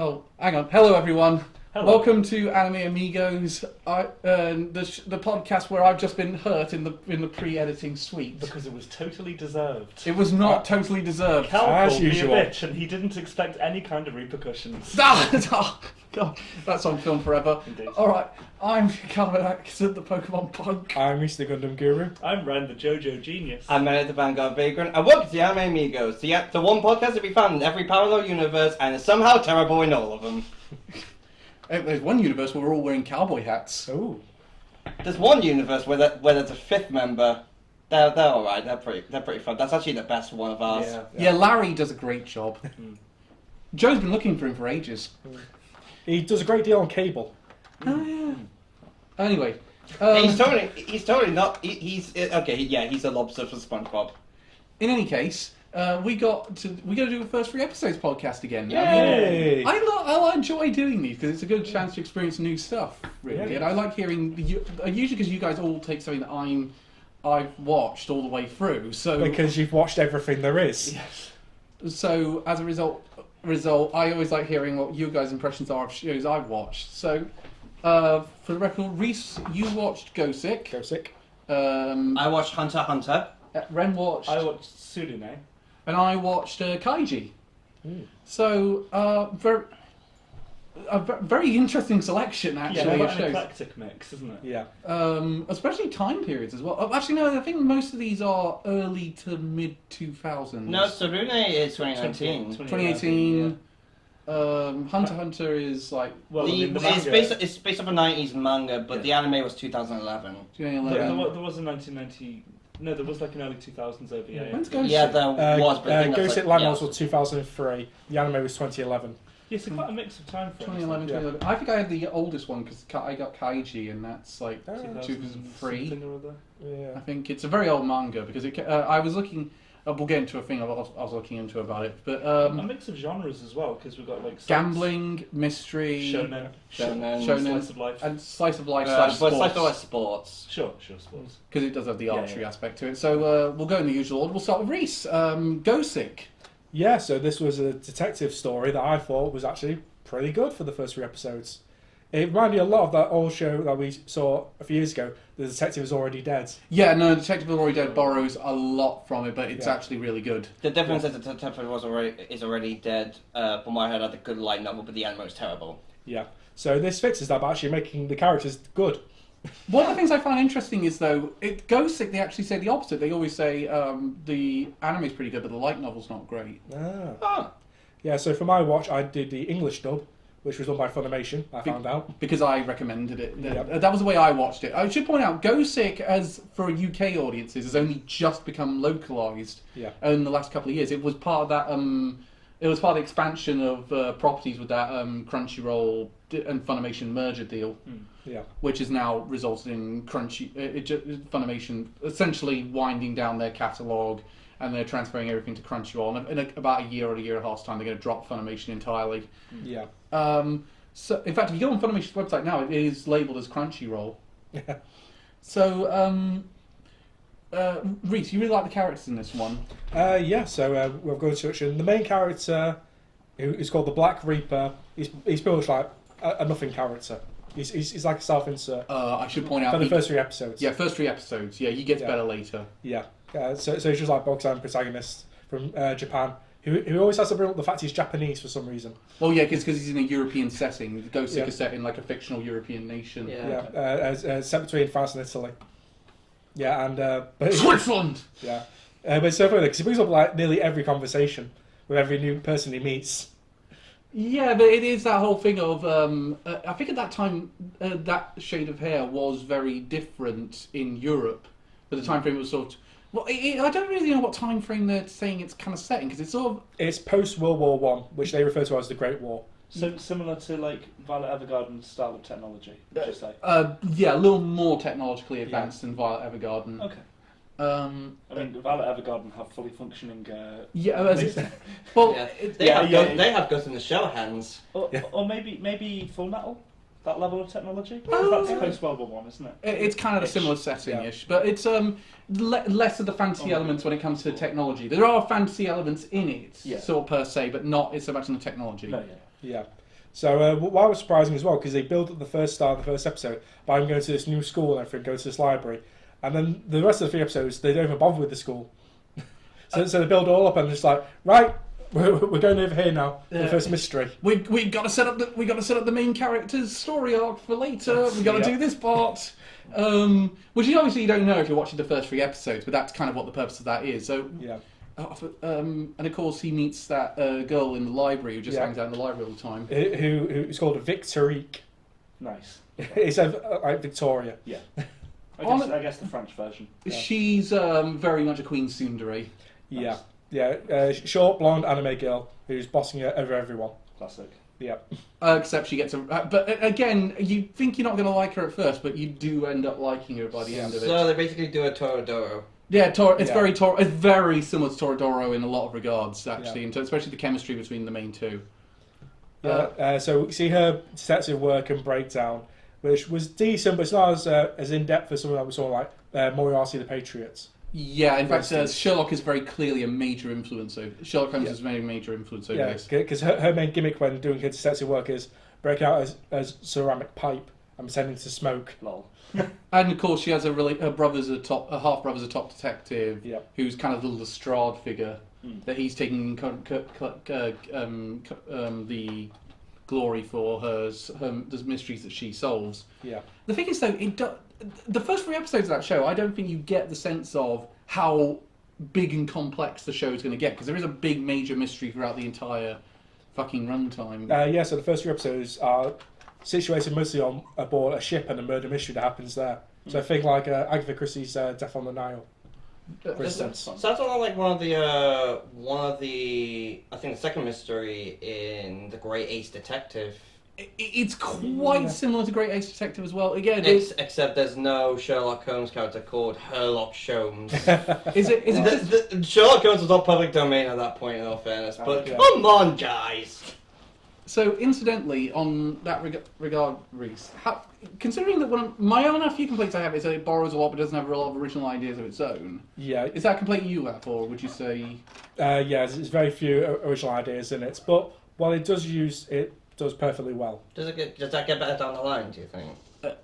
Oh, hang on. Hello, everyone. Hello. Welcome to Anime Amigos, the podcast where I've just been hurt in the pre-editing suite. Because it was totally deserved. It was not totally deserved. Cal As called me a usual. bitch and he didn't expect any kind of repercussions. Oh, God, that's on film forever. Indeed. All right, I'm Calvin Atkinson, the Pokemon Punk. I'm Reece the Gundam Guru. I'm Ren, the JoJo genius. I'm Elliot the Vanguard Vagrant, and welcome to the Anime Amigos, the one podcast that we found in every parallel universe and is somehow terrible in all of them. There's one universe where we're all wearing cowboy hats. Oh. There's one universe where there's a fifth member. They're alright, they're pretty fun. That's actually the best one of ours. Yeah, Larry does a great job. Joe's been looking for him for ages. He does a great deal on cable. Oh, yeah. Anyway. He's totally not. He's a lobster for SpongeBob. In any case, we got to do a first 3 episodes podcast again. Yay! I enjoy doing these because it's a good chance to experience new stuff, really. Yeah. And I like hearing usually because you guys all take something that I've watched all the way through. So Because you've watched everything there is. yes. So as a result, I always like hearing what you guys' impressions are of shows I've watched. So for the record, Reece, you watched Gosick. Gosick. I I watched Hunter x Hunter. Ren watched. I watched Tsurune. And I watched Kaiji. Mm. So, very interesting selection, Yeah, actually, of quite an shows. eclectic mix, isn't it? Yeah. Especially time periods as well. Actually, no, I think most of these are early to mid 2000s. No, Tsurune is 2019. 2018. Hunter x Hunter is like Well, I mean, the It's manga, based off a 90s manga, but Yeah. the anime was 2011. 2011. there was a 1990... No, there was like an early 2000s OVA. Yeah. When's Gosick? Yeah, there was, but I think that's Gosick like, Lamos was 2003. The anime was 2011. Yeah, so quite a mix of time frames. 2011, Yeah. 2011. I think I had the oldest one because I got Kaiji, and that's like Oh. 2003. Something or other. Yeah. I think it's a very old manga because I was looking. We'll get into a thing I was looking into about it, but A mix of genres as well, because we've got like... gambling, mystery, Shonen. Shonen. Slice of life. and slice of life But slash it's like sports sports. Sure, sports. because it does have the Yeah, archery yeah. aspect to it. So we'll go in the usual order. We'll start with Reece. Gosick. Yeah, so this was a detective story that I thought was actually pretty good for the first 3 episodes. It reminded me a lot of that old show that we saw a few years ago, The Detective Is Already Dead. Yeah, no, Detective Already Dead borrows a lot from it, but it's Yeah. actually really good. The difference is that the Detective is already dead. From what I heard, had a good light novel, but the anime was terrible. Yeah. So this fixes that by actually making the characters good. One of the things I find interesting is though, Gosick, they actually say the opposite. They always say the anime's pretty good, but the light novel's not great. Ah. Oh. Yeah, so for my watch, I did the English dub, which was done by Funimation, I found out. Because I recommended it. Yep. That was the way I watched it. I should point out, Gosick, as for UK audiences, has only just become localised Yeah. in the last couple of years. It was part of that. It was part of the expansion of properties with that Crunchyroll and Funimation merger deal, Yeah. which has now resulted in Funimation essentially winding down their catalogue, and they're transferring everything to Crunchyroll. And in about a year or a year and a half's time, they're going to drop Funimation entirely. Yeah. So, in fact, if you go on Funimation's website now, it is labelled as Crunchyroll. So, Reece, you really like the characters in this one. Yeah, so we'll go into introduction. The main character, who is called the Black Reaper, he's pretty much like a nothing character. He's like a self-insert I should point out for the first 3 episodes. Yeah, first 3 episodes. Yeah, he gets Yeah. better later. Yeah. So he's just like bog standard protagonist from Japan, who always has to bring up the fact he's Japanese for some reason. Well, yeah, because he's in a European setting. Gosick Yeah. is set in like a fictional European nation. Yeah. Set between France and Italy. Yeah, and but Switzerland. yeah, but it's so funny because he brings up like nearly every conversation with every new person he meets. Yeah, but it is that whole thing of I think at that time that shade of hair was very different in Europe, but the time frame was sort of. Well, I don't really know what time frame they're saying it's kind of setting because it's sort of. It's post World War One, which they refer to as the Great War. So similar to like Violet Evergarden's style of technology, would you say? Yeah, a little more technologically advanced than Violet Evergarden. Okay. I I mean, Violet Evergarden have fully functioning... yeah, laser- well, Yeah. Yeah. They have Ghost in the Shell hands. or maybe Full Metal? That level of technology? Oh. Because that's post-World War One, isn't it? it's kind of a similar setting-ish, but it's less of the fantasy elements when it comes to technology. There are fantasy elements in it, Yeah. sort of per se, but not so much in the technology. No, yeah. Yeah. So what was surprising as well, because they built up the first star of the first episode by him going to this new school and everything, going to this library, and then the rest of the 3 episodes they don't even bother with the school. So they build it all up and it's like, right, we're going over here now. The first mystery. We got to set up the main character's story arc for later. We got to do this part. Which you obviously don't know if you're watching the first 3 episodes, but that's kind of what the purpose of that is. So Yeah. And of course he meets that girl in the library who just hangs out in the library all the time. Who's called a Victorique. Nice. It said like Victoria. Yeah. I guess the French version. Yeah. She's very much a Queen Tsundere. Yeah. Yeah. Short, blonde anime girl who's bossing over everyone. Classic. Yeah. Except she gets a... but again, you think you're not going to like her at first, but you do end up liking her by the end of it. So they basically do a Toradoro. Yeah, it's very similar to Toradoro in a lot of regards, actually, and especially the chemistry between the main two. Yeah. So we see her detective work and breakdown, which was decent, but it's not as in depth as something like we saw like Moriarty the Patriots. Yeah, in fact, instance. Sherlock is very clearly a major influence over... Sherlock Holmes is a very major influence over this. Because her main gimmick when doing her detective work is break out as ceramic pipe and pretending to smoke. Lol. And of course, she has her half brother's a top detective, Yeah. who's kind of the Lestrade figure that he's taking the glory for the mysteries that she solves. Yeah. The thing is, though, the first 3 episodes of that show, I don't think you get the sense of how big and complex the show is going to get, because there is a big major mystery throughout the entire fucking runtime. So the first 3 episodes are situated mostly on aboard a ship and a murder mystery that happens there. So I think like Agatha Christie's Death on the Nile, for instance. Sounds like one of the I think the second mystery in the Great Ace Detective. It's quite similar to Great Ace Detective as well. Again, Except there's no Sherlock Holmes character called Herlock Sholmes. is it Sherlock Holmes was not public domain at that point, in all fairness. But yeah. come on, guys. So, incidentally, on that regard, Reece, considering that my only few complaints I have is that it borrows a lot but doesn't have a lot of original ideas of its own. Yeah. Is that a complaint you have, or would you say... There's very few original ideas in it, but while it does perfectly well. Does that get better down the line, do you think?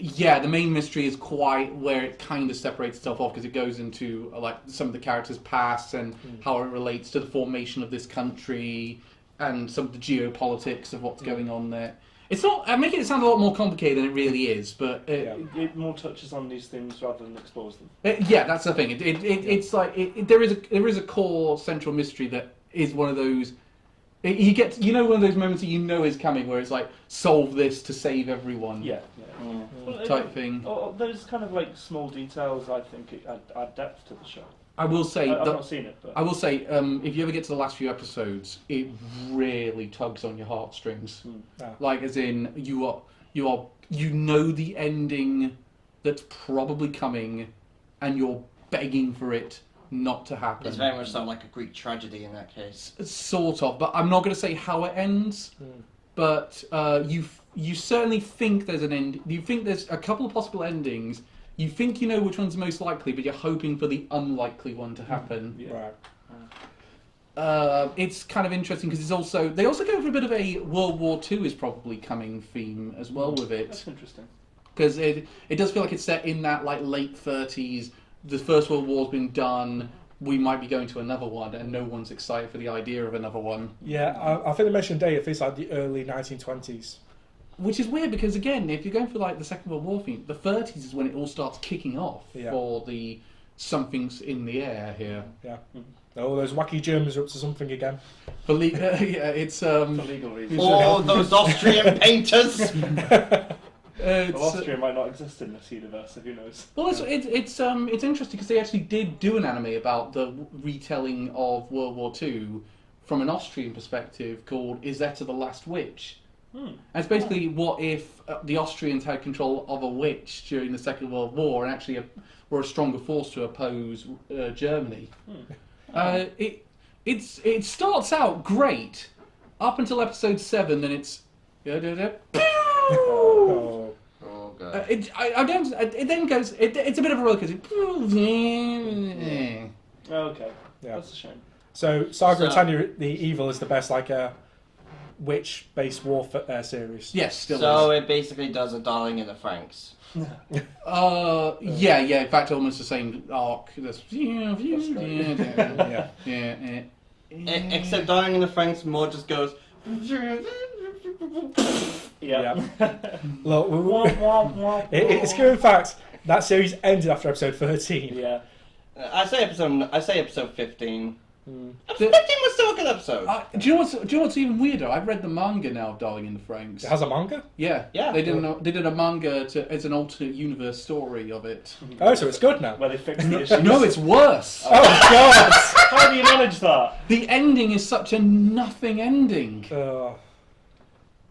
Yeah, the main mystery is quite where it kind of separates itself off, because it goes into like some of the characters' past and how it relates to the formation of this country and some of the geopolitics of what's going on there. It's not... I'm making it sound a lot more complicated than it really is, but... It more touches on these things rather than explores them. Yeah, that's the thing. It's like... there is a core central mystery that is one of those... You get... one of those moments that you know is coming, where it's like, solve this to save everyone. Yeah. Type thing. Those kind of like small details, I think, add depth to the show. I will say... I've not seen it, but... I will say, if you ever get to the last few episodes, it really tugs on your heartstrings. Like, as in, you know the ending that's probably coming, and you're begging for it not to happen. It's very much so like a Greek tragedy in that case. Sort of, but I'm not going to say how it ends. But you certainly think there's an end. You think there's a couple of possible endings. You think you know which one's most likely, but you're hoping for the unlikely one to happen. Yeah. Right. It's kind of interesting because they also go for a bit of a World War II is probably coming theme as well with it. That's interesting. Because it does feel like it's set in that like late 30s. The First World War's been done. We might be going to another one, and no one's excited for the idea of another one. Yeah, I think they mentioned it feels like the early 1920s. Which is weird because, again, if you're going for like the Second World War theme, the 30s is when it all starts kicking off for the something's in the air here. Yeah. Oh, those wacky Germans are up to something again. It's For legal reasons. Oh, those Austrian painters! Austria might not exist in this universe, so who knows? Well, it's interesting because they actually did do an anime about the retelling of World War II from an Austrian perspective called Izetta the Last Witch. And it's basically what if the Austrians had control of a witch during the Second World War and actually were a stronger force to oppose Germany. It starts out great up until episode 7, then it's... Oh. Oh, God. It then goes... It's a bit of a rollercoaster. Okay. Yeah. That's a shame. So Saga and Tanya the Evil is the best witch-based war series. Yes, still So is. it basically does a Darling in the Franks. Yeah. In fact, almost the same arc. Yeah. Except Darling in the Franks more just goes. Yeah. Look, it's clear in fact that series ended after episode 13. Yeah. I say episode 15. Mm. 15 was still a good episode. Do you know what's even weirder? I've read the manga now, Darling in the Franks. It has a manga? Yeah. Yeah. They did a manga as an alternate universe story of it. Oh, so it's good now. Where they fixed the issues. No, it's worse. Oh, God! How do you manage that? The ending is such a nothing ending.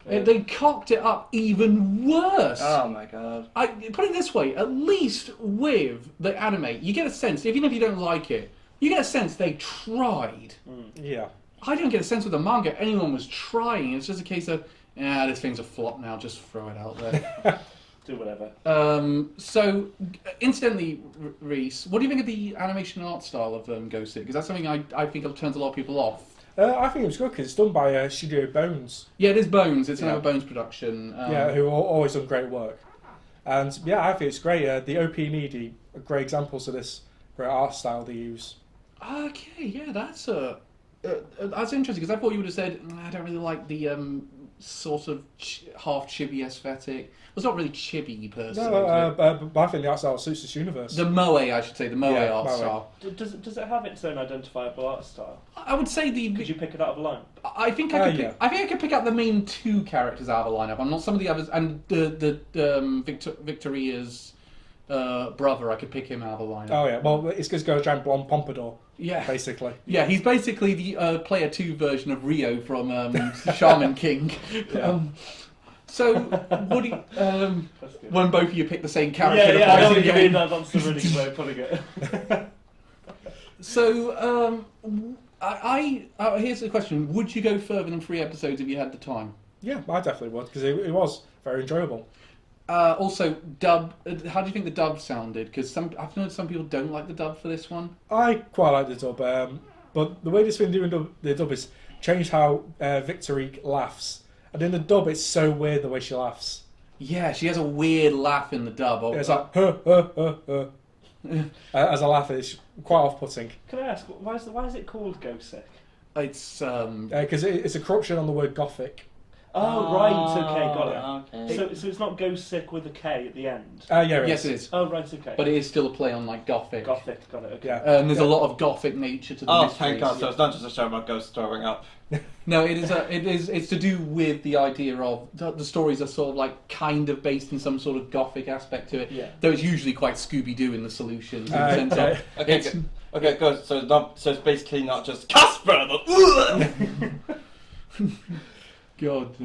They cocked it up even worse. Oh my god. I put it this way: at least with the anime, you get a sense, even if you don't like it, you get a sense they tried. Yeah. I don't get a sense with the manga anyone was trying. It's just a case of, this thing's a flop now. Just throw it out there. Do whatever. So, incidentally, Reece, what do you think of the animation art style of Gosick? Because that's something I think turns a lot of people off. I think it was good because it's done by Studio Bones. Yeah, it is Bones. It's another Yeah. Bones production. Who always done great work. And yeah, I think it's great. The OP and ED are great examples of this great art style they use. Okay, yeah, that's interesting because I thought you would have said I don't really like the sort of half chibi aesthetic. Well, it's not really chibi per se. But I think the art style suits this universe. The moe, I should say, the moe Yeah, art moe. style. Does it have its own identifiable art style? I would say Could you pick it out of a line? I think I could. yeah. I think I could pick out the main two characters out of the lineup. I'm not some of the others, and the Victoria's brother. I could pick him out of the lineup. Oh yeah, well it's because he's got a giant blonde pompadour, Yeah, basically. yeah. He's basically the Player 2 version of Rio from Shaman King. Yeah. So, what do you, That's good. when both of you pick the same character? Yeah, I know in a what you fighting mean. game. That's the really good way of putting it. So, here's the question: would you go further than 3 episodes if you had the time? Yeah, I definitely would because it was very enjoyable. Also, dub. How do you think the dub sounded? Because I've noticed some people don't like the dub for this one. I quite like the dub, but the way this been doing the dub is changed how Victory laughs, and in the dub it's so weird the way she laughs. Yeah, she has a weird laugh in the dub. It's like huh. As a laugh, it's quite off-putting Can I ask, why is it called Gosick? It's because it's a corruption on the word Gothic. Oh, right, okay, got it. Okay. So it's not Gosick with a K at the end? Yeah, yes, it is. Oh, right, okay. But it is still a play on like Gothic. Gothic, got it, okay. Yeah. And there's a lot of Gothic nature to the Oh, mysteries. thank God! So it's not just a show about ghosts throwing up. No, it's to do with the idea of the stories are sort of like kind of based in some sort of Gothic aspect to it. Yeah. Though it's usually quite Scooby-Doo in the solutions. In the sense of, Okay, it's, okay, good. So it's basically not just Casper. God,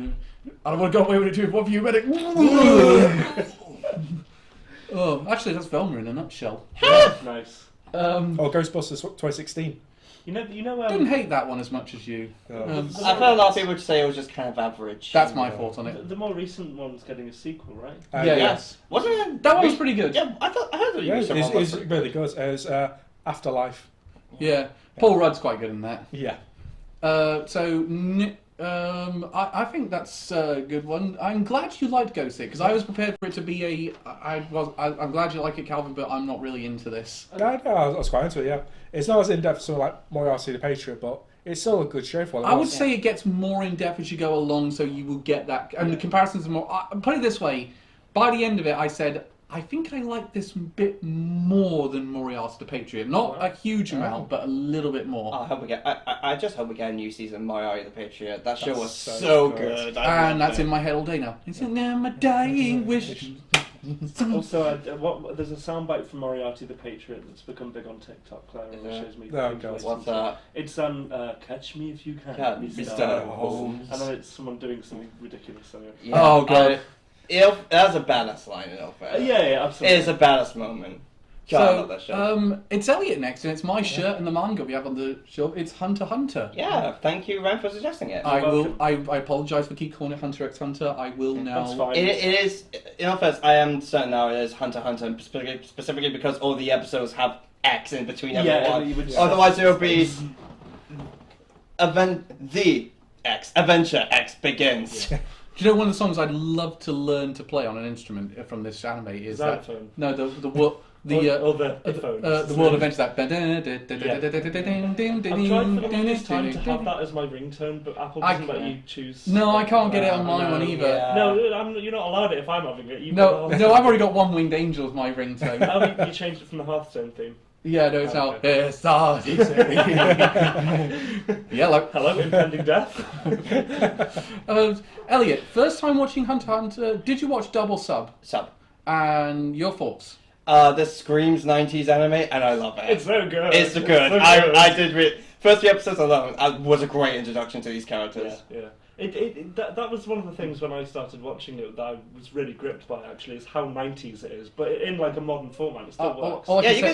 I don't want to go away with it too. What have you medic? Oh, actually, that's Velma in a nutshell. Nice. Ghostbusters 2016. You know. Didn't hate that one as much as you. I've heard a lot of people say it was just kind of average. That's my thought on it. The more recent one's getting a sequel, right? Yeah, yes. Wasn't it? That one was pretty good. Yeah, I heard that you Yeah, said one was it's pretty really good. It's Afterlife. Yeah, Paul Rudd's quite good in that. Yeah. I think that's a good one. I'm glad you liked Gosick because I was prepared for it to be I'm glad you like it, Calvin, but I'm not really into this. No, I was quite into it, yeah. It's not as in-depth as something like Moriarty the Patriot, but it's still a good show for what it I would was. say it gets more in depth as you go along, so you will get that. And the comparisons are more. Put it this way: by the end of it, I said, I think I like this bit more than Moriarty the Patriot. Not a huge amount, but a little bit more. I hope we get. I just hope we get a new season of Moriarty the Patriot. That show That's was so so good. good. And that's in my head all day now. It's in there, my dying wish. Also, there's a soundbite from Moriarty the Patriot that's become big on TikTok. Clara shows me. Oh, things God. related What's to it. that? It's Catch Me If You Can, Can, Mr. Holmes. And then it's someone doing something ridiculous. So Yeah. Oh, God. That's a badass line in all fairness. yeah, absolutely. It is a badass moment. God, I love that show. So, it's Elliot next, and it's my shirt and the manga we have on the show. It's Hunter x Hunter. Yeah, thank you, Ryan, for suggesting it. I welcome. will. I apologise for keep calling it Hunter x Hunter. I will now. That's fine. It is, in all fairness, I am certain now it is Hunter x Hunter, and specifically because all the episodes have X in between everyone. you would just- Otherwise, it would be the X. Adventure X begins. Yeah. Do you know one of the songs I'd love to learn to play on an instrument from this anime is that? Xylophone. No, the The world adventure that. I've tried for the longest time to have that as my ringtone, but Apple doesn't let you choose. No, I can't get it on my one either. Yeah. No, you're not allowed it if I'm having it. No, I've already got One Winged Angel as my ringtone. Oh, you changed it from the Hearthstone theme. Yeah, no, it's now. Okay. Yellow. Hello, impending death. Elliot, first time watching Hunter x Hunter. Did you watch Double Sub? Sub. And your thoughts? This screams 90s anime, and I love it. It's so good. It's so good. So good. I did read first few episodes alone. Was a great introduction to these characters. Yeah. That was one of the things when I started watching it that I was really gripped by. Actually, is how 90s it is, but in like a modern format, it still works.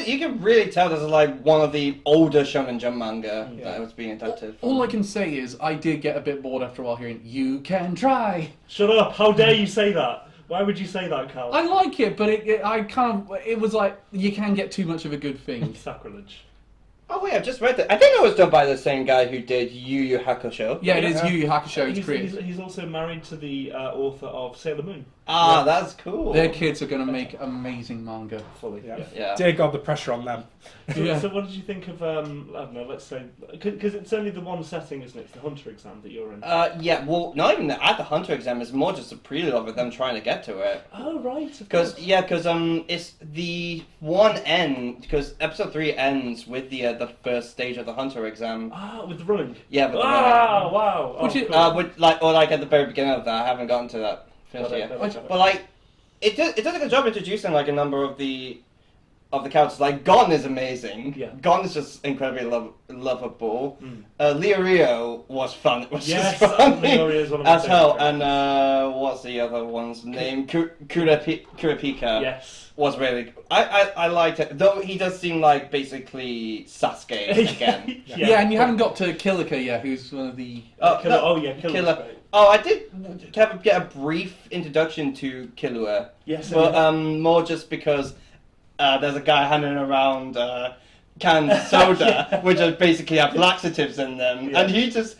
You can really tell this is like one of the older Shonen Jump manga that was being adapted. All I can say is I did get a bit bored after a while hearing "You can try." Shut up! How dare you say that? Why would you say that, Cal? I like it, but it was like you can get too much of a good thing. Sacrilege. Oh wait, I've just read that. I think it was done by the same guy who did Yu Yu Hakusho. Yeah, it is Yu Yu Hakusho. He's created. He's also married to the author of Sailor Moon. Ah, that's cool. Their kids are going to make amazing manga. Fully. Yeah. Dear God, the pressure on them. So what did you think of, I don't know, let's say, because it's only the one setting, isn't it? It's the Hunter exam that you're in. Yeah, well, not even at the Hunter exam, it's more just a prelude of it, them trying to get to it. Oh, right. Because it's the one end, because episode 3 ends with the first stage of the Hunter exam. Ah, with the running. Yeah, with the running. Wow. Which is, cool. like at the very beginning of that, I haven't gotten to that finish yet. But like, it does a good job introducing like a number of the characters. Like Gon is amazing. Yeah. Gon is just incredibly lovable. Leorio was fun. It was Yes, just funny Leorio is one of my as hell. favourite And what's the other one's name? Kurapika. Yes. Was really. I liked it, though. He does seem like basically Sasuke again. yeah, and you haven't got to Kilika yet, who's one of the. Killer. Oh, I did get a brief introduction to Killua. Yes. But more just because there's a guy handing around canned soda, which are basically have laxatives in them, and he just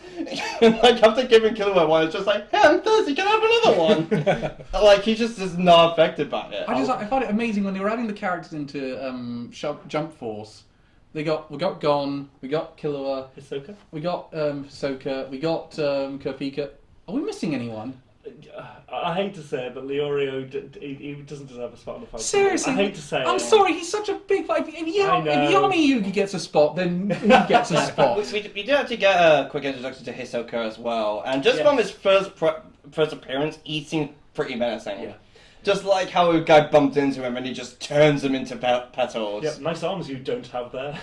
like after giving Killua one, it's just like, hey, I'm thirsty, can I have another one? Like he just is not affected by it. I find it amazing when they were adding the characters into Jump Force. We got Gon, we got Killua, Hisoka? we got Hisoka, we got Kurapika. Are we missing anyone? I hate to say it, but Leorio, he doesn't deserve a spot on the fight. Seriously, I hate to say it. I'm sorry, he's such a big fight. If Yami Yugi gets a spot, then he gets a spot. We do actually get a quick introduction to Hisoka as well, and just from his first appearance, he seemed pretty menacing. Yeah. Just like how a guy bumped into him and he just turns him into petals. Yep, nice arms you don't have there.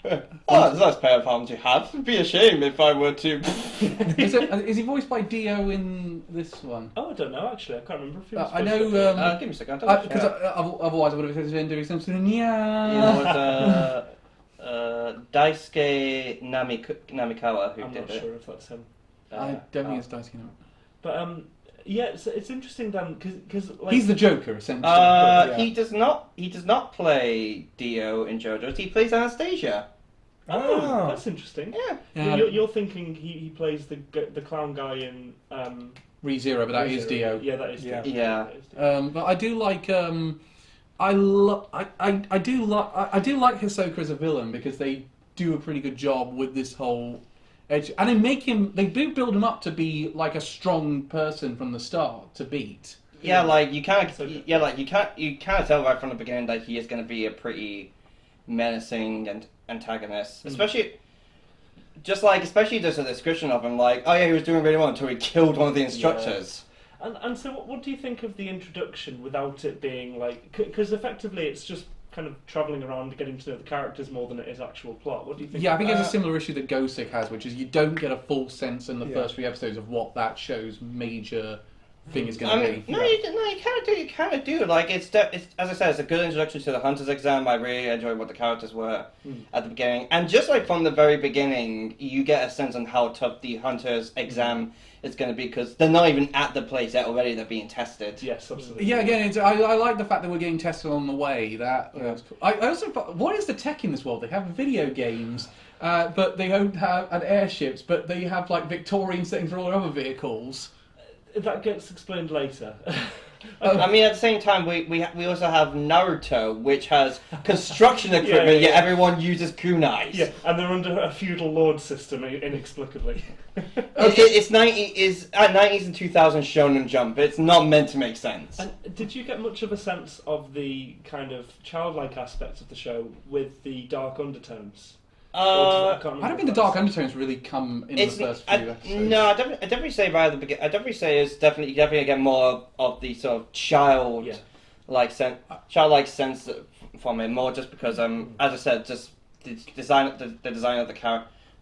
Oh, that's a nice pair of arms you have. It'd be a shame if I were to. Is he voiced by Dio in this one? Oh, I don't know actually. I can't remember if he was. I know. Give me a second. Because otherwise I would have been doing something. Yeah. You know what? Daisuke Namikawa who I'm did not sure if that's him. I don't think it's Daisuke. No. But yeah, it's interesting then because like, he's the Joker essentially. He does not play Dio in JoJo's. He plays Anastasia. Oh, that's interesting. Yeah. You're thinking he plays the clown guy in ReZero, but that is Dio. Yeah, that is Dio. Yeah. But I do like I do like Hisoka as a villain because they do a pretty good job with this whole edge, and they do build him up to be like a strong person from the start to beat. Yeah, like you kind of tell right from the beginning that he is going to be a pretty menacing antagonist, especially just a description of him, like, oh yeah, he was doing really well until he killed one of the instructors. Yeah. And so what do you think of the introduction without it being like, because effectively it's just kind of travelling around getting to know the characters more than it is actual plot. What do you think? Yeah, I think it's a similar issue that Gosick has, which is you don't get a full sense in the first 3 episodes of what that show's major thing is going to be. No, you kind of do. Like it's as I said, it's a good introduction to the Hunter's exam. I really enjoyed what the characters were at the beginning, and just like from the very beginning, you get a sense on how tough the Hunter's exam is going to be because they're not even at the place yet already. They're being tested. Yes, absolutely. Yeah, again, I like the fact that we're getting tested on the way. That's cool. I also, what is the tech in this world? They have video games. but they don't have airships, but they have like Victorian settings for all their other vehicles. That gets explained later. I mean, at the same time, we also have Naruto, which has construction equipment, yet everyone uses kunais. Yeah, and they're under a feudal lord system inexplicably. It's 90s and 2000s Shonen Jump. It's not meant to make sense. And did you get much of a sense of the kind of childlike aspects of the show with the dark undertones? I don't think the dark undertones really come in the first few episodes. No, I definitely say right at the beginning. I definitely say it's definitely get more of the sort of childlike sense from it. More just because as I said, just the design of the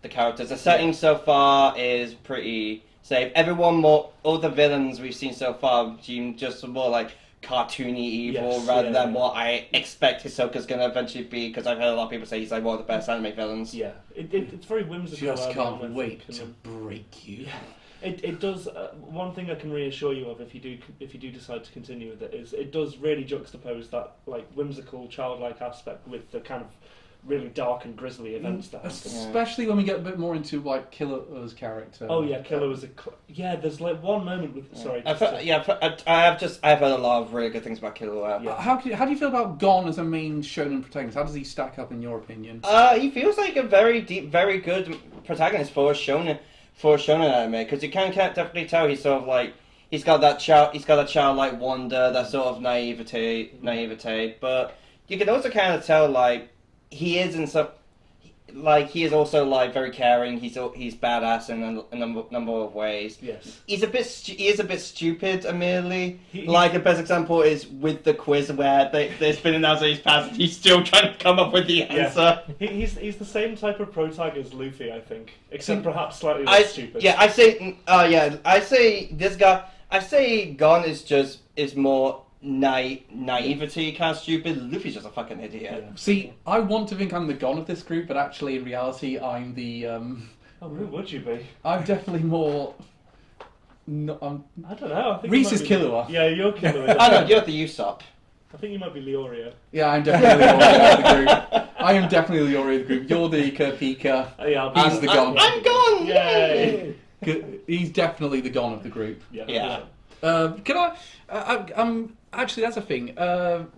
characters. The setting so far is pretty safe. All the villains we've seen so far seem just more like cartoony evil rather than what I expect Hisoka's going to eventually be, because I've heard a lot of people say he's like one of the best anime villains. Yeah, it's very whimsical. Just can't wait to break you. Yeah. It does. One thing I can reassure you of, if you do decide to continue with it, is it does really juxtapose that like whimsical, childlike aspect with the kind of really dark and grisly events that happen. Especially when we get a bit more into like Killer's character. Oh yeah, Killer was there's like one moment with I've heard a lot of really good things about Killer. Yeah. How do you feel about Gon as a main shonen protagonist? How does he stack up in your opinion? He feels like a very deep, very good protagonist for a shonen anime, because you can definitely tell he's sort of like he's got that childlike wonder, that sort of naivete, but you can also kind of tell like he is also like very caring. He's badass in a number of ways. Yes. He is a bit stupid, admittedly. Like the best example is with the quiz where there's been announced that he's passed. He's still trying to come up with the answer. He's the same type of protag as Luffy, I think, except perhaps slightly less stupid. I say Gon is more naivety, kind of stupid. Luffy's just a fucking idiot. Yeah. See, I want to think I'm the Gon of this group, but actually in reality I'm the Oh, who would you be? I'm definitely more I don't know. I think Reece you is might be- Killua. Yeah, you're Killua. I know, you're the Usopp. I think you might be Leorio. Yeah, I'm definitely the Ori of the group. I am definitely the Ori of the group. You're the Pika. Yeah, I'll be He's the Gon. I'm Gon! Yay! He's definitely the Gon of the group. Yeah. Can I? Actually, that's a thing.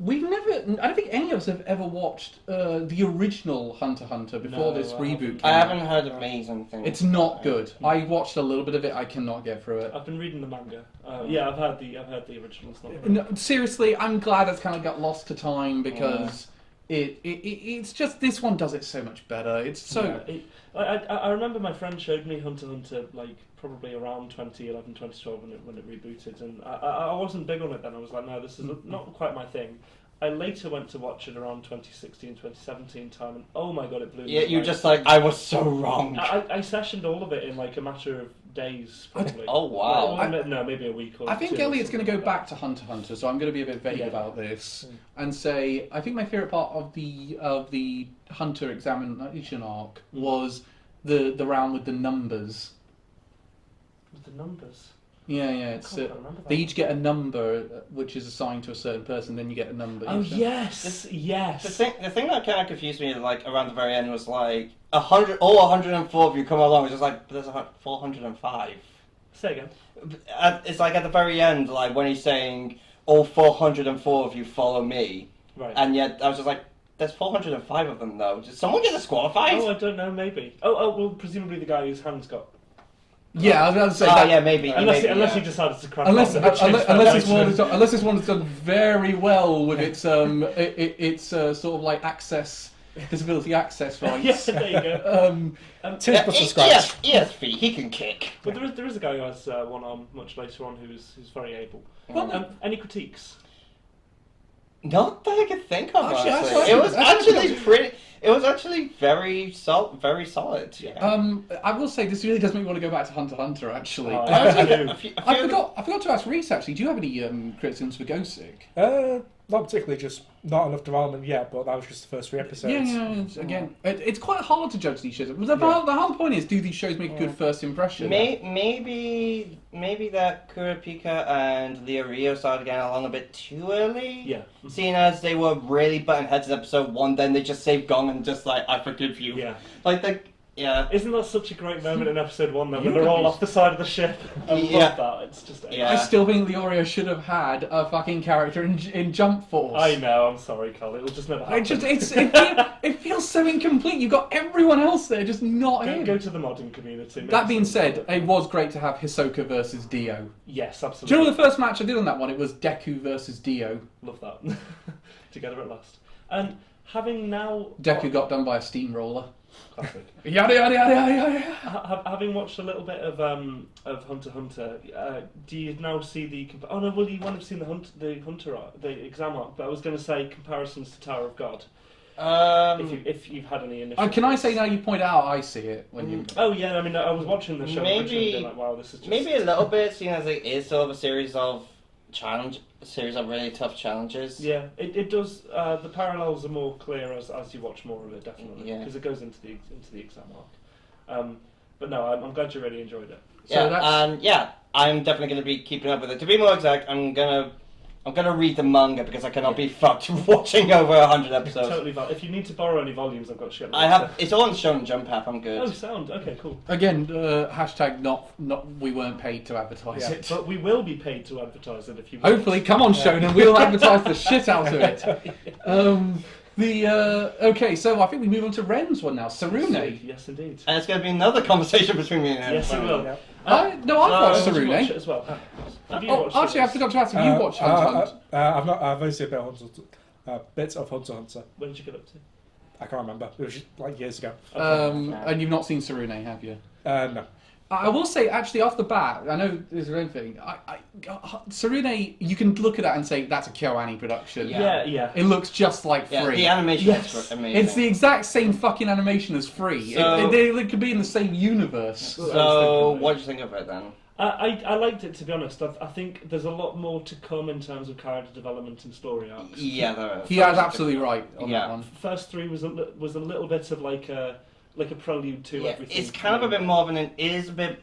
We've never. I don't think any of us have ever watched the original Hunter x Hunter before this reboot came I out. haven't heard amazing things. It's not good. I watched a little bit of it. I cannot get through it. I've been reading the manga. Yeah, I've heard the original stuff. No, seriously, I'm glad it's kind of got lost to time because it's just this one does it so much better. It's so. Yeah, I remember my friend showed me Hunter x Hunter like probably around 2011, 2012 when it rebooted, and I wasn't big on it then. I was like, no, this is not quite my thing. I later went to watch it around 2016, 2017 time, and oh my god, it blew me away. you're just like, I was so wrong. I sessioned all of it in like a matter of days, probably. Oh wow. Well, no, maybe a week or I think two Elliot's or going to go something back to Hunter x Hunter, so I'm going to be a bit vague about this and say I think my favourite part of the Hunter examination arc was the round with the numbers. With the numbers. Yeah. It's I can't remember that. they each get a number which is assigned to a certain person. Then you get a number. Oh each. yes, yes. The thing that kind of confused me, like around the very end, was like 104 of you come along. It's just like, but there's 405. Say again. It's like at the very end, like when he's saying all 404 of you follow me, Right. and yet I was just like, there's 405 of them though. Did someone get disqualified? Oh, I don't know. Maybe. Oh, well, presumably the guy whose hands got. Yeah, I was going to say. Oh that, yeah, maybe. Unless he decided to crack Unless on, which is unless this one has done very well with its sort of like disability access rights. Yes, there you go. Tish but scratch. ESV, he can kick. But there is a guy who has one arm much later on who's very able. Well, Any critiques? Not that I could think of. Actually, honestly. It was actually very solid. Yeah. I will say this really does make me want to go back to Hunter x Hunter. Actually, I do. I forgot to ask Reece. Actually, do you have any criticisms for Gosick? not particularly, just not enough development yet. But that was just the first 3 episodes. Again, it's quite hard to judge these shows. The whole point is, do these shows make a good first impression? Maybe that Kurapika and Leo Rio started getting along a bit too early. Yeah. Seeing as they were really butting heads in episode 1, then they just saved Gong and just like, I forgive you. Yeah. Yeah. Isn't that such a great moment in episode 1 though, when they're all off the side of the ship? I love that. It's just. Yeah. I still think Leorio should have had a fucking character in Jump Force. I know. I'm sorry, Carl. It'll just never happen. It feels so incomplete. You've got everyone else there, just not him. Go to the modding community. That being said, it was great to have Hisoka versus Dio. Yes, absolutely. Do you know the first match I did on that one? It was Deku versus Dio. Love that. Together at last. And having now... Deku got done by a steamroller. Classic. Yada yada yada yada yada. Having watched a little bit of Hunter x Hunter, do you now see the? Oh no, well you won't have seen the Hunter arc, the exam arc. But I was going to say comparisons to Tower of God. If you've had any initial. Can I say now you point out I see it when you? Oh yeah, I mean I was watching the show and being like, wow, this is just... Maybe a little bit, seeing as it is sort of a series of really tough challenges. Yeah, it does. The parallels are more clear as you watch more of it, definitely, Yeah. because it goes into the exam arc. But no, I'm glad you really enjoyed it. I'm definitely going to be keeping up with it. To be more exact, I'm gonna read the manga because I cannot be fucked watching over 100 episodes. Totally valid. If you need to borrow any volumes, I've got shit. I have. It's all on Shonen Jump app. I'm good. Oh, sound. Okay, cool. Again, hashtag not. We weren't paid to advertise it. But we will be paid to advertise it if you. Hopefully, come on, Shonen, we'll advertise the shit out of it. Okay, so I think we move on to Ren's one now. Tsurune. Yes, indeed. And it's going to be another conversation between me and him. Yes, it will. Yeah. I've watched Did you watch it Tsurune. as well? Have you watched Actually, it? I forgot to ask. Have you watched Hunter x Hunter? I've not. I've only seen a bit of bits of Hunter x Hunter. When did you get up to? I can't remember. It was just, like years ago. And you've not seen Tsurune, have you? No. I will say, actually, off the bat, I know there's your own thing. Tsurune, you can look at that and say that's a KyoAni production. Yeah. It looks just like Yeah, Free. the animation Yes. is amazing. It's the exact same fucking animation as Free. So- They could be in the same universe. So, what do you think of it then? I liked it, to be honest. I think there's a lot more to come in terms of character development and story arcs. Yeah, there is. He is absolutely right on Yeah. that one. First 3 was a little bit of like a prelude to Yeah, everything. it's kind of a bit more of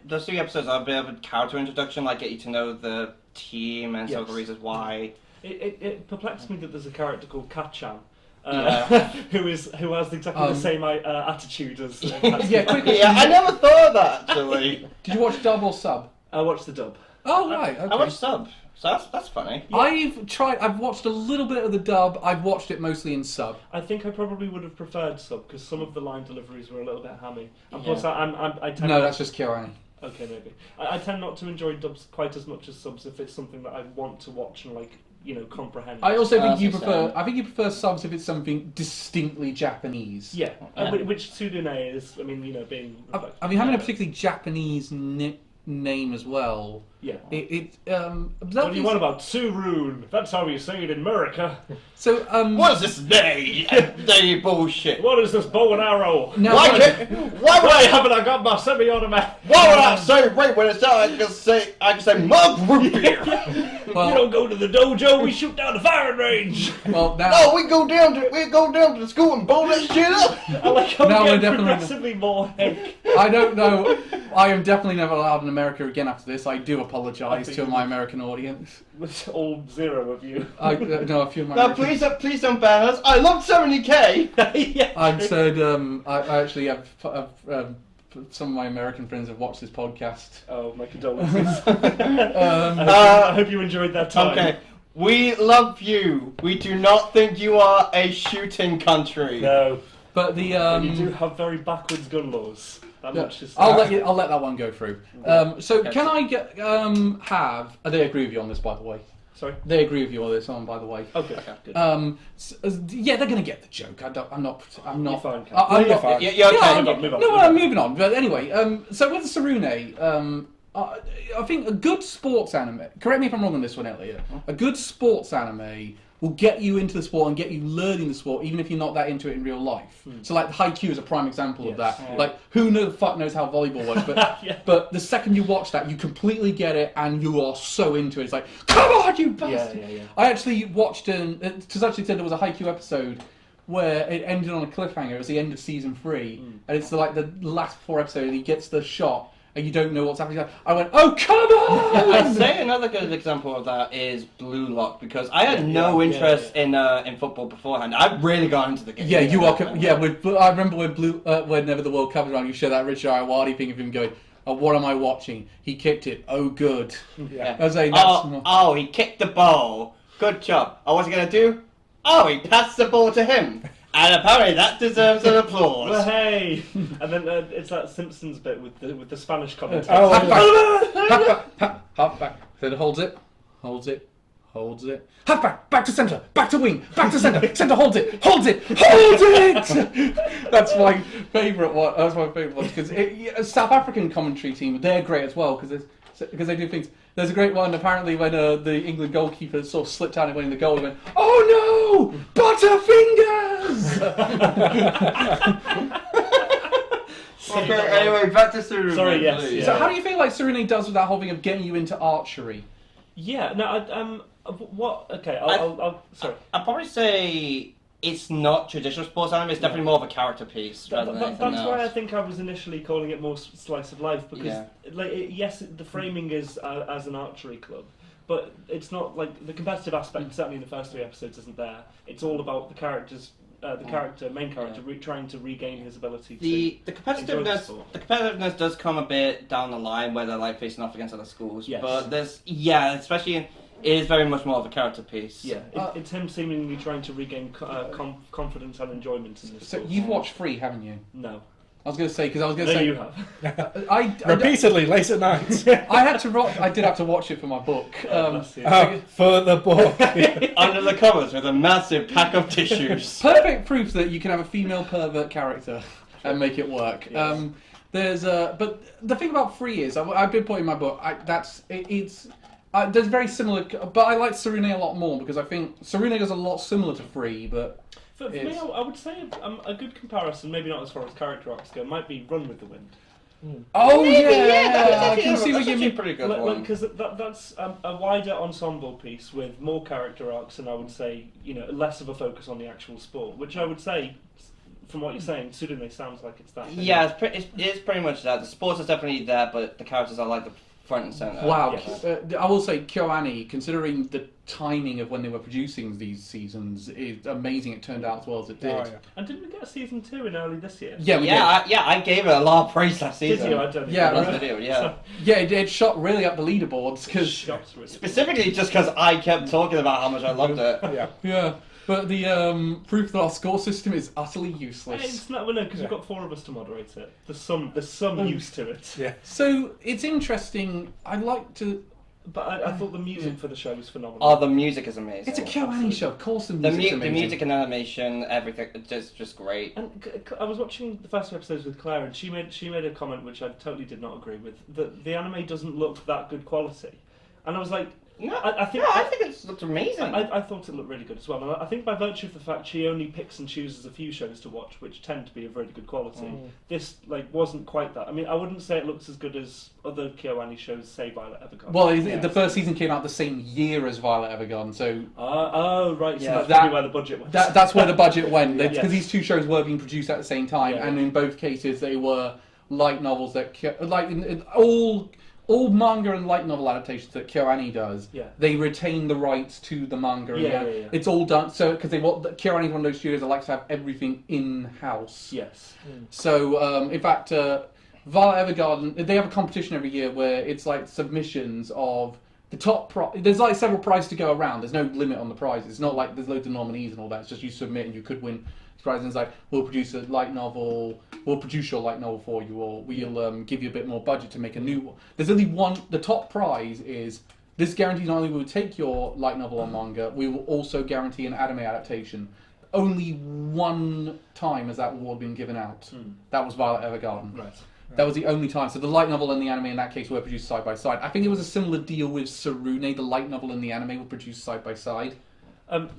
those 3 episodes are a bit of a character introduction, like get you to know the team and sort of the Yes. reasons why. It perplexed me that there's a character called Kat-chan. Yeah. who has exactly the same attitude as Yeah, quick question. Yeah, I never thought of that actually. Did you watch dub or sub? I watched the dub. Oh, right. Okay. I watched sub, so that's funny. I've watched a little bit of the dub. I've watched it mostly in sub. I think I probably would have preferred sub because some of the line deliveries were a little bit hammy. And Yeah. plus, I tend No, that's just KyoAni. Okay, maybe. I tend not to enjoy dubs quite as much as subs if it's something that I want to watch and comprehend. I also think That's you the prefer. same. I think you prefer subs if it's something distinctly Japanese. Yeah, Yeah. which Tsurune is. I mean, being. I mean, having a particularly Japanese name as well. Yeah. What What do you want about Tsurune? That's how you say it in America. So What is this day bullshit? What is this bow and arrow? now, Why Why haven't I got my semi-automatic? would I say right when it's out? I can say mug root beer. We well, don't go to the dojo. We shoot down the firing range. well, now, No, we go down to the school and blow that shit up. I like how No, we we're get definitely- progressively more hick. I don't know. I am definitely never allowed in America again after this. I do apologise to my American audience. It's all 0 of you. I know a few of my. No, American- please don't ban us. I love 70k. Yeah. I've said I actually have some of my American friends have watched this podcast. Oh, my condolences. Um, I hope you enjoyed that time. Okay, we love you. We do not think you are a shooting country. No. but the You do have very backwards gun laws. That yeah, much is. I'll let that one go through. So Okay. can I get have? They agree with you on this, by the way. Sorry. They agree with you on this one, by the way. Okay. Good. Yeah, they're going to get the joke. I'm not. You're fine, Kat. I'm You're not. fine. You're okay. Yeah, Move on. No, I'm moving on. But anyway, so with Tsurune, I think a good sports anime. Correct me if I'm wrong on this one, Elliot. A good sports anime will get you into the sport and get you learning the sport, even if you're not that into it in real life. So like Haikyuu is a prime example of that. Yes. Like who the fuck knows how volleyball works, but Yeah. but the second you watch that, you completely get it and you are so into it. It's like, come on, you bastard! Yeah. I actually watched to such extent there was a Haikyuu episode where it ended on a cliffhanger. It was the end of season 3, and it's like the last 4 episodes. He gets the shot, and you don't know what's happening. I went, "Oh, come on!" I'd say another good example of that is Blue Lock, because I had no interest in football beforehand. I really got into the game. Yeah, you are. I remember whenever the World Cup was around, you showed that Richard Iowati thing of him going, "Oh, what am I watching? He kicked it. Oh, good." Yeah. I was like, that's Oh, he kicked the ball. Good job. Oh, what's he gonna do? Oh, he passed the ball to him. And apparently that deserves an applause. Well, hey, and then it's that Simpsons bit with the Spanish commentator. Half back. Then holds it. Half back to centre, back to wing, back to centre, centre holds it. That's my favourite one. That's my favourite one because South African commentary team, they're great as well because they do things. There's a great one apparently when the England goalkeeper sort of slipped out and winning the goal and went, "Oh no, Butterfingers!" Okay, anyway, back to Tsurune. Sorry, yes, please. yeah. So how do you feel like Tsurune does with that whole thing of getting you into archery? Yeah, no, what? Okay, I'll sorry. I'd probably say it's not traditional sports anime. It's definitely more of a character piece rather than anything That's else. why I think I was initially calling it more slice of life because, yes, the framing is as an archery club, but it's not like the competitive aspect. Certainly in the first 3 episodes isn't there. It's all about the characters. Main character, trying to regain his ability to. The enjoy the competitiveness, sport. the competitiveness does come a bit down the line where they're like facing off against other schools. Yes. But especially it is very much more of a character piece. Yeah, it's him seemingly trying to regain confidence and enjoyment in this. So sport. you've watched 3, haven't you? No. I was going to say because I was going No, to say you have. I Repeatedly, late at night. I did have to watch it for my book. Bless you. For the book. Under the covers with a massive pack of tissues. Perfect proof that you can have a female pervert character and make it work. Yes. But the thing about Free is I've been putting in my book. There's very similar, but I like Tsurune a lot more because I think Tsurune does a lot similar to Free, but. For me, I would say a good comparison, maybe not as far as character arcs go, might be Run with the Wind. Oh Maybe, yeah, I can see what that's you actually a mean. pretty good one. Because that's a wider ensemble piece with more character arcs, and I would say less of a focus on the actual sport. Which I would say, from what you're saying, Tsurune sounds like it's that. Yeah, it's pretty much that. The sports is definitely there, but the characters are like the front and center. Wow, Yes. I will say KyoAni, considering the timing of when they were producing these seasons, is amazing. It turned out as well as it did. Oh, yeah. And didn't we get a season 2 in early this year? Yeah, we did. I gave it a lot of praise last Did season. you? I don't Yeah, know. Last video, yeah. Yeah, it shot really up the leaderboards because Shots really. Specifically just because I kept talking about how much I loved it. Yeah. yeah. But the proof that our score system is utterly useless. It's not because we've got 4 of us to moderate it. There's some use to it. Yeah. So it's interesting. I'd like to. But I thought the music for the show was phenomenal. Oh, the music is amazing. It's a KyoAni show, of course. The The music's amazing. music and animation, everything, just great. And I was watching the first 2 episodes with Claire, and she made a comment which I totally did not agree with. That the anime doesn't look that good quality, and I was like, No, I think it looks amazing. I thought it looked really good as well, and I think by virtue of the fact she only picks and chooses a few shows to watch, which tend to be of really good quality, this wasn't quite that. I mean, I wouldn't say it looks as good as other KyoAni shows, say Violet Evergarden. Well, the first season came out the same year as Violet Evergarden, so oh right, so Yeah, that's that- probably where the budget went. that's where the budget went. Because Yes. these 2 shows were being produced at the same time, Yeah, and yeah. in both cases they were light novels that in all manga and light novel adaptations that KyoAni does, Yeah. they retain the rights to the manga. and Yeah, the- yeah, yeah. It's all done because KyoAni is one of those studios that likes to have everything in house. Yes. So, in fact, Violet Evergarden, they have a competition every year where it's like submissions of the top there's like several prizes to go around. There's no limit on the prizes. It's not like there's loads of nominees and all that. It's just you submit and you could win prizes. And it's like, we'll produce a light novel, we'll produce your light novel for you, or we'll give you a bit more budget to make a new one. There's only one, the top prize is, this guarantees not only will we take your light novel or manga, we will also guarantee an anime adaptation. Only one time has that award been given out. That was Violet Evergarden. Right. That was the only time. So the light novel and the anime in that case were produced side by side. I think it was a similar deal with Tsurune. The light novel and the anime were produced side by side.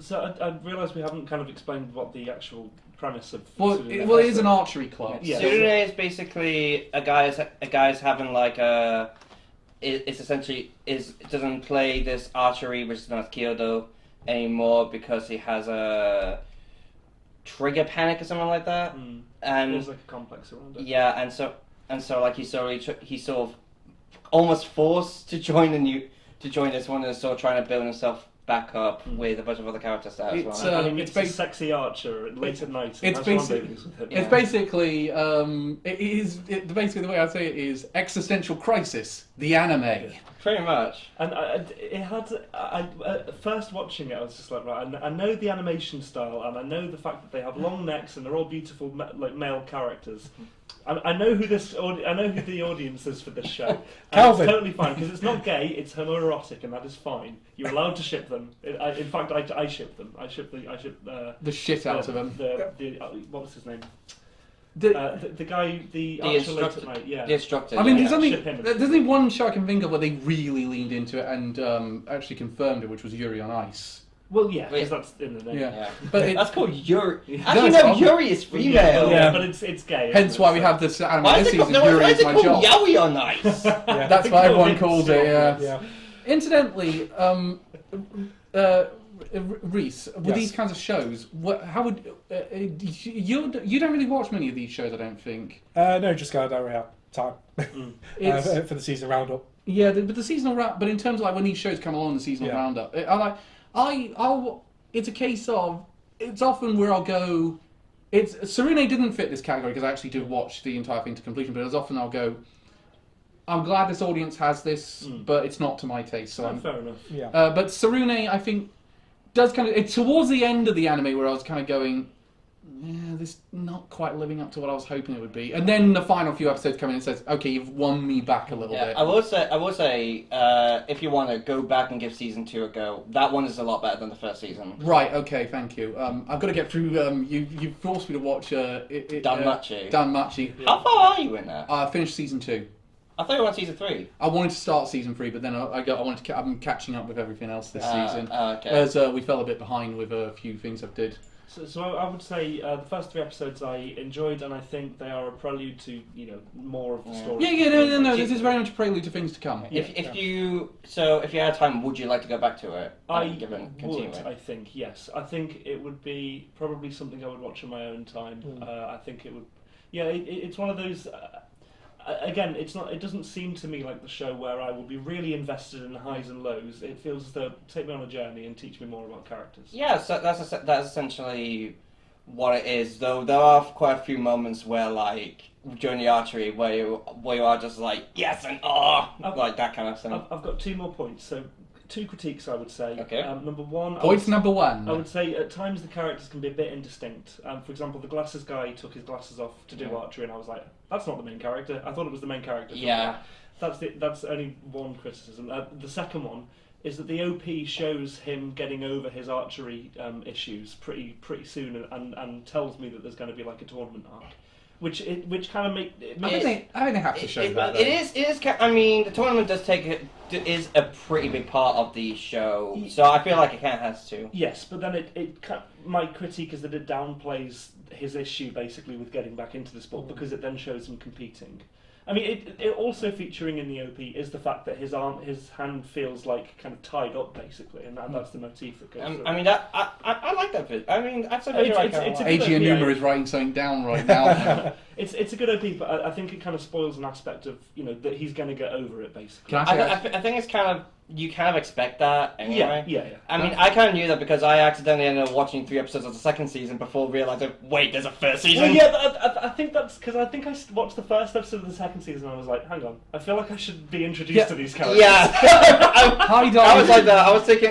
So I realised we haven't kind of explained what the actual premise of. Well, Tsurune it is an archery club. Yeah. Tsurune is basically a guy's having like a. It's essentially doesn't play this archery, which is known as Kyoto, anymore because he has a trigger panic or something like that. And there's like a complex around it. yeah, and so like he's sort of almost forced to join this one and sort of trying to build himself back up with a bunch of other characters there as It's, well. And he meets a basi- sexy archer late at night. And it's has basic- rendezvous with him. It's basically, basically the way I say it is existential crisis, the anime. Pretty much. And it had. First watching it, I was just like, right. I know the animation style, and I know the fact that they have long necks and they're all beautiful, like male characters. I know who I know who the audience is for this show. And Calvin. it's totally fine because it's not gay; it's homoerotic, and that is fine. You're allowed to ship them. In fact, I ship them. I ship The shit out of them. What was his name? The- The guy, the The archer late instructor. at night. Yeah. The instructor. I mean, Yeah, there's only ship him. there's only one show I can think of where they really leaned into it and actually confirmed it, which was Yuri on Ice. Well, yeah, Wait. because that's in the name. Yeah. Yeah. But it- That's called Yuri. Yeah. Actually, No, no, it's Yuri is female. Yeah, Yeah. but it's gay. Hence isn't why it? we So- have this anime Why this is it season. called, Yuri why is is it my called job. Yaoi on Ice? Yeah. That's what everyone calls it. Yeah. Yeah. Incidentally, Reece, with Yes. these kinds of shows, how would you don't really watch many of these shows? I don't think. No, just kind of don't really have time It's, for the season roundup. yeah, but the seasonal round. But in terms of like when these shows come along, the seasonal Yeah. roundup, I'll. It's a case of it's often where I'll go. It's Tsurune didn't fit this category because I actually did watch the entire thing to completion. But as often I'll go. I'm glad this audience has this, but it's not to my taste. So Oh, I'm. fair enough. Yeah. But Tsurune, I think, does kind of it's towards the end of the anime where I was kind of going, yeah, this not quite living up to what I was hoping it would be. And then the final few episodes come in and says, okay, you've won me back a little Yeah, bit. I will say, if you want to go back and give season 2 a go, that one is a lot better than the first season. Right. Okay. Thank you. I've got to get through. You forced me to watch. Danmachi. Danmachi. How far are you in that? I finished season 2. I thought you were on season 3. I wanted to start season 3, but then I'm catching up with everything else this season. Okay. As we fell a bit behind with a few things I've did. So I would say the first 3 episodes I enjoyed, and I think they are a prelude to more of the story. Yeah. No. This is very much a prelude to things to come. If you had time, would you like to go back to it? I and continue would, it? I think, yes. I think it would be probably something I would watch on my own time. I think it would. Yeah, it's one of those. Again, it's not. It doesn't seem to me like the show where I will be really invested in the highs and lows. It feels as though take me on a journey and teach me more about characters. Yeah, so that's essentially what it is. Though there are quite a few moments where, like during the archery, where you are just like yes and like that kind of thing. I've got 2 more points. So 2 critiques I would say. Okay. Number 1. Number 1. I would say at times the characters can be a bit indistinct. For example, the glasses guy took his glasses off to do archery, and I was like, "That's not the main character." I thought it was the main character. Yeah. That's only one criticism. The second one is that the OP shows him getting over his archery issues pretty soon, and tells me that there's going to be like a tournament arc, which kind of make. I think they have to show that. It is. I mean, the tournament is a pretty big part of the show, so I feel like it kind of has to. Yes, but then my critique is that it downplays his issue basically with getting back into the sport because it then shows him competing. I mean, it also featuring in the OP is the fact that his hand feels like kind of tied up basically, and that's the motif that goes. through. I mean, I like that bit. I mean, that's a bit It's a like. good AG idea. Anuma is writing something down right now. It's a good OP, but I think it kind of spoils an aspect of that he's going to get over it basically. Can I say I think it's kind of you kind of expect that anyway. Yeah. I mean, I kind of knew that because I accidentally ended up watching 3 episodes of the second season before realizing, wait, there's a first season. Well, yeah, I think that's because I think I watched the first episode of the second season and I was like, hang on, I feel like I should be introduced to these characters. Yeah. High Dive. I was like that. I was thinking,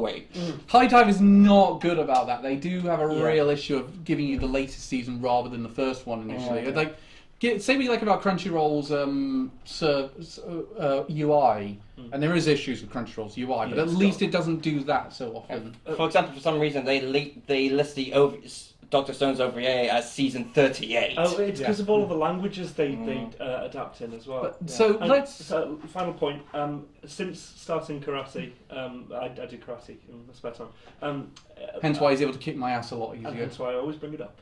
wait. High Dive is not good about that. They do have a Yeah. real issue of giving you the latest season rather than the first one initially. Okay. Like, say what you like about Crunchyroll's UI, and there is issues with Crunchyroll's UI, but Yeah, at it's least got- it doesn't do that so often. For example, for some reason they list the Dr. Stone's OVA as season 38. Oh, it's because of all of the languages they adapt in as well. But, so let's. So, final point. Since starting karate, I do karate in my spare time. Hence why he's able to kick my ass a lot And easier. that's why I always bring it up.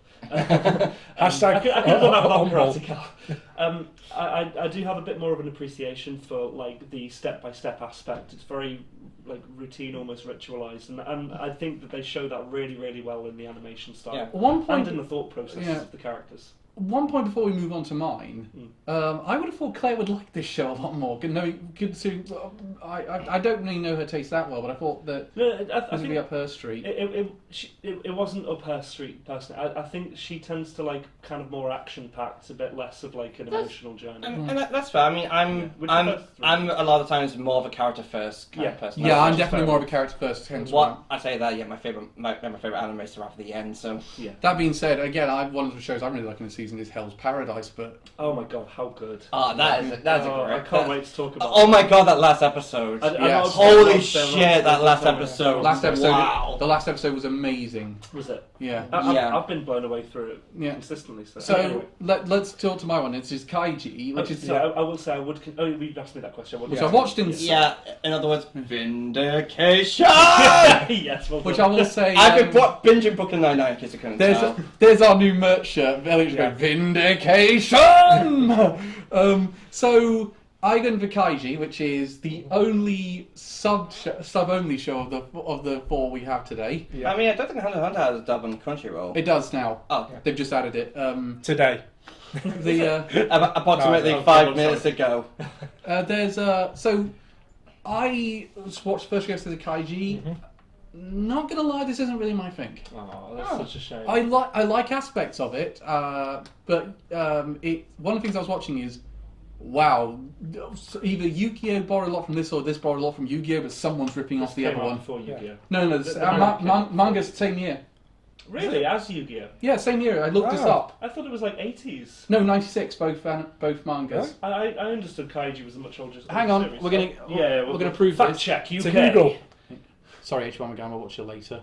Hashtag I could have done that without humble. Karate Cal. I do have a bit more of an appreciation for like the step-by-step aspect. It's very like routine, almost ritualized, and I think that they show that really, really well in the animation style Yeah. One and point. in the thought process of the characters. One point before we move on to mine, I would have thought Claire would like this show a lot more. Considering I don't really know her taste that well, but I thought that I this would be think up her street. it wasn't up her street personally. I think she tends to like kind of more action packed, a bit less of like an emotional journey. And that's fair. I mean, I'm a lot of times more of a character first kind of person. Yeah, I'm That's definitely fair. more of a character first. Hence What I say that, yeah, my favorite anime is right at the end. So Yeah. That being said, again, one of the shows I'm really liking this season is Hell's Paradise, but Oh my god, how good! that's a I great. can't wait to talk about. Oh my god, that last episode! Yes. Holy shit, that last episode! the last episode was amazing. Was it? Yeah. I've been blown away through it Yeah. consistently. So, So anyway. let's talk to my one. It's just Kaiji, which is I will say I would. Oh, you asked me that question. which I watched in. Yeah, in other words, vindication. Yes. Well Which done. I will say. I've been binging Brooklyn Nine-Nine, in case you couldn't tell. There's our new merch shirt. Elliot's Yeah. going Vindication. So I go for Kaiji, which is the only sub only show of the four we have today. Yeah. I mean, I don't think Hunter x Hunter has a dub on Crunchyroll. It does now. Oh, They've just added it. Today. approximately No, 5 minutes ago. There's so I watched the first episode of Kaiji. Not gonna lie, this isn't really my thing. Oh, that's such a shame. I like aspects of it, but one of the things I was watching is, wow, either Yu-Gi-Oh borrowed a lot from this or this borrowed a lot from Yu-Gi-Oh, but someone's ripping off the Came other out one. before Yu-Gi-Oh. No, The manga's same year. Really, as Yu-Gi-Oh. Yeah, same year. I looked this Wow. up. I thought it was like 80s. No, 96, both mangas. Really? I understood Kaiji was a much older. Hang on, series. we're gonna we're gonna prove fact this. check. UK. To Google. Sorry, H1 again. I'll watch it later.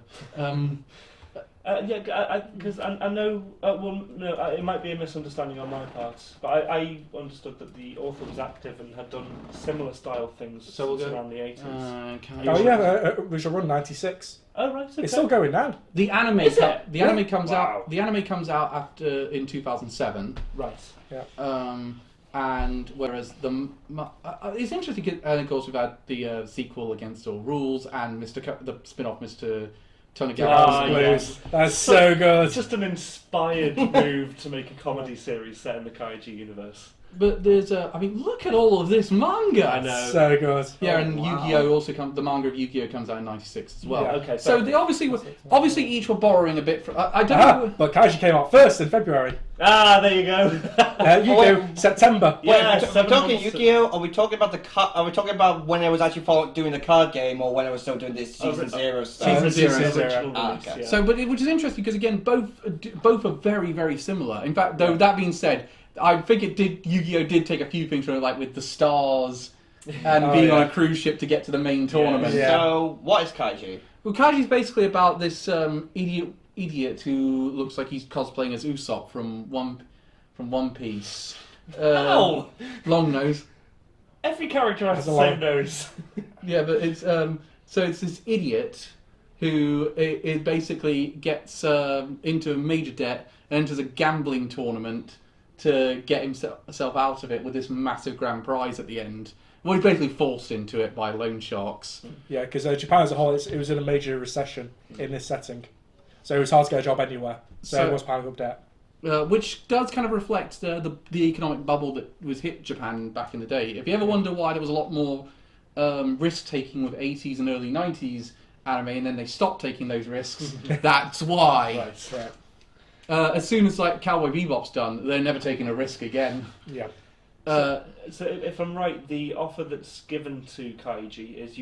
Because I know. Well, no, it might be a misunderstanding on my part, but I understood that the author was active and had done similar style things So we'll since go- around the 80s. Oh yeah, we shall run 96. Oh right, okay. It's still going now. The anime. Is it? The anime comes Wow. out. The anime comes out after in 2007. Right. And whereas it's interesting, and of course we've had the sequel Against All Rules and the spin-off Mr. Tonigara's yes. That's so good. It's just an inspired move to make a comedy series set in the Kaiji universe. But there's I mean, look at all of this manga. I know. So good. Yeah, Oh, and wow. Yu-Gi-Oh also the manga of Yu-Gi-Oh comes out in '96 as well. Yeah. Okay. So fair they enough. obviously each were borrowing a bit from. I don't know. But Kaiji came out first in February. There you go. Yu-Gi-Oh! September. Yeah, Wait, are we 7 talking months. Yu-Gi-Oh? Are we talking about Are we talking about when it was actually doing the card game, or when it was still doing this season zero stuff? Season zero. Original Zero. release, Okay. yeah. So, which is interesting because again, both are very, very similar. In fact, though that being said, I think Yu-Gi-Oh did take a few things from it, like with the stars and being on a cruise ship to get to the main tournament. Yeah. So, what is Kaiji? Well, Kaiji's basically about this idiot who looks like he's cosplaying as Usopp from One Piece. Ow! Long nose. Every character has Has the a same long- nose. Yeah, but it's so it's this idiot who it basically gets into a major debt and enters a gambling tournament to get himself out of it with this massive grand prize at the end. Well, he's basically forced into it by loan sharks. Yeah, because Japan as a whole, it was in a major recession in this setting. So it was hard to get a job anywhere. So it was piling up debt. Which does kind of reflect the economic bubble that was hit Japan back in the day. If you ever wonder why there was a lot more risk-taking with 80s and early 90s anime and then they stopped taking those risks, that's why. Right. As soon as like Cowboy Bebop's done, they're never taking a risk again. Yeah. So if I'm right, the offer that's given to Kaiji is